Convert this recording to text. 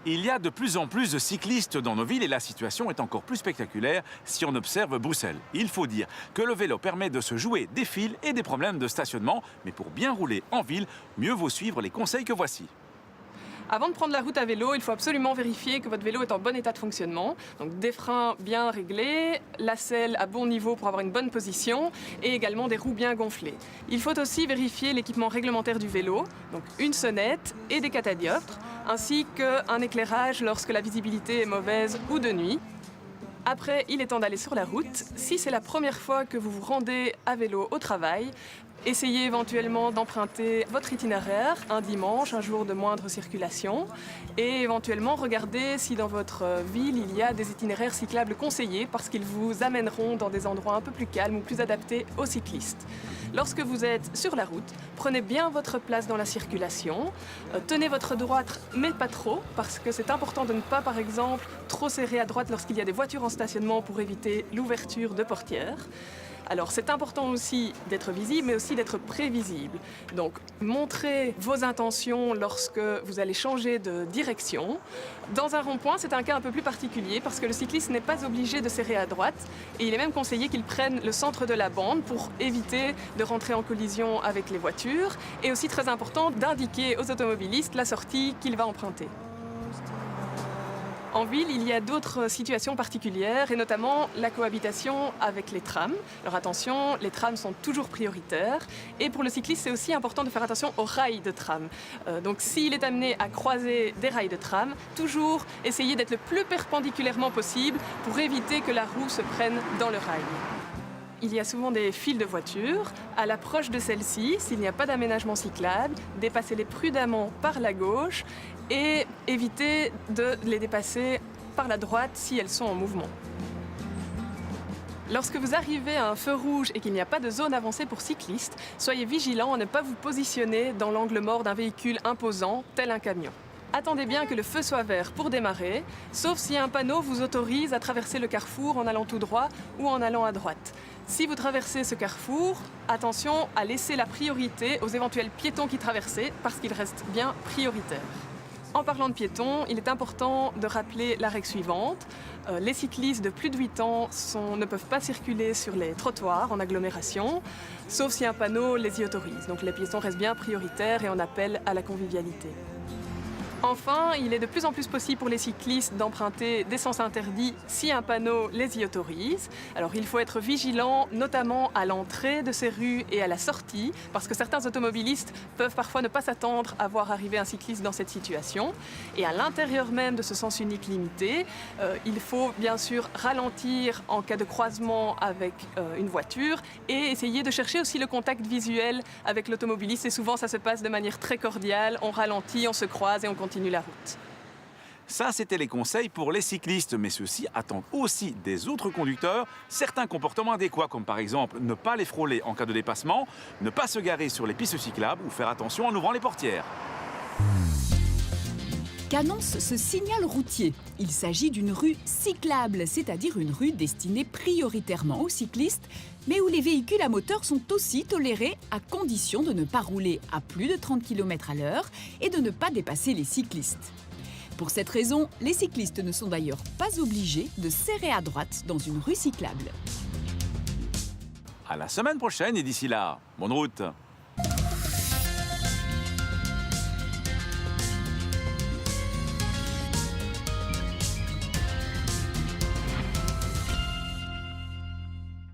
Il y a de plus en plus de cyclistes dans nos villes et la situation est encore plus spectaculaire si on observe Bruxelles. Il faut dire que le vélo permet de se jouer des fils et des problèmes de stationnement, mais pour bien rouler en ville, mieux vaut suivre les conseils que voici. Avant de prendre la route à vélo, il faut absolument vérifier que votre vélo est en bon état de fonctionnement. Donc des freins bien réglés, la selle à bon niveau pour avoir une bonne position et également des roues bien gonflées. Il faut aussi vérifier l'équipement réglementaire du vélo, donc une sonnette et des catadioptres, ainsi qu'un éclairage lorsque la visibilité est mauvaise ou de nuit. Après, il est temps d'aller sur la route. Si c'est la première fois que vous vous rendez à vélo au travail, essayez éventuellement d'emprunter votre itinéraire un dimanche, un jour de moindre circulation, et éventuellement regardez si dans votre ville il y a des itinéraires cyclables conseillés parce qu'ils vous amèneront dans des endroits un peu plus calmes ou plus adaptés aux cyclistes. Lorsque vous êtes sur la route, prenez bien votre place dans la circulation, tenez votre droite mais pas trop parce que c'est important de ne pas par exemple trop serrer à droite lorsqu'il y a des voitures en stationnement pour éviter l'ouverture de portières. Alors c'est important aussi d'être visible, mais aussi d'être prévisible. Donc montrez vos intentions lorsque vous allez changer de direction. Dans un rond-point, c'est un cas un peu plus particulier parce que le cycliste n'est pas obligé de serrer à droite et il est même conseillé qu'il prenne le centre de la bande pour éviter de rentrer en collision avec les voitures et aussi très important d'indiquer aux automobilistes la sortie qu'il va emprunter. En ville, il y a d'autres situations particulières et notamment la cohabitation avec les trams. Alors attention, les trams sont toujours prioritaires et pour le cycliste, c'est aussi important de faire attention aux rails de tram. Donc s'il est amené à croiser des rails de tram, toujours essayer d'être le plus perpendiculairement possible pour éviter que la roue se prenne dans le rail. Il y a souvent des files de voitures. À l'approche de celles-ci, s'il n'y a pas d'aménagement cyclable, dépassez-les prudemment par la gauche et évitez de les dépasser par la droite si elles sont en mouvement. Lorsque vous arrivez à un feu rouge et qu'il n'y a pas de zone avancée pour cyclistes, soyez vigilant à ne pas vous positionner dans l'angle mort d'un véhicule imposant, tel un camion. Attendez bien que le feu soit vert pour démarrer, sauf si un panneau vous autorise à traverser le carrefour en allant tout droit ou en allant à droite. Si vous traversez ce carrefour, attention à laisser la priorité aux éventuels piétons qui traversent parce qu'ils restent bien prioritaires. En parlant de piétons, il est important de rappeler la règle suivante. Les cyclistes de plus de 8 ans ne peuvent pas circuler sur les trottoirs en agglomération, sauf si un panneau les y autorise. Donc les piétons restent bien prioritaires et on appelle à la convivialité. Enfin, il est de plus en plus possible pour les cyclistes d'emprunter des sens interdits si un panneau les y autorise. Alors il faut être vigilant, notamment à l'entrée de ces rues et à la sortie, parce que certains automobilistes peuvent parfois ne pas s'attendre à voir arriver un cycliste dans cette situation. Et à l'intérieur même de ce sens unique limité, il faut bien sûr ralentir en cas de croisement avec une voiture et essayer de chercher aussi le contact visuel avec l'automobiliste. Et souvent ça se passe de manière très cordiale, on ralentit, on se croise et on continue la route. Ça, c'était les conseils pour les cyclistes, mais ceux-ci attendent aussi des autres conducteurs certains comportements adéquats, comme par exemple ne pas les frôler en cas de dépassement, ne pas se garer sur les pistes cyclables ou faire attention en ouvrant les portières. Qu'annonce ce signal routier? Il s'agit d'une rue cyclable, c'est-à-dire une rue destinée prioritairement aux cyclistes, mais où les véhicules à moteur sont aussi tolérés à condition de ne pas rouler à plus de 30 km/h et de ne pas dépasser les cyclistes. Pour cette raison, les cyclistes ne sont d'ailleurs pas obligés de serrer à droite dans une rue cyclable. À la semaine prochaine et d'ici là, bonne route!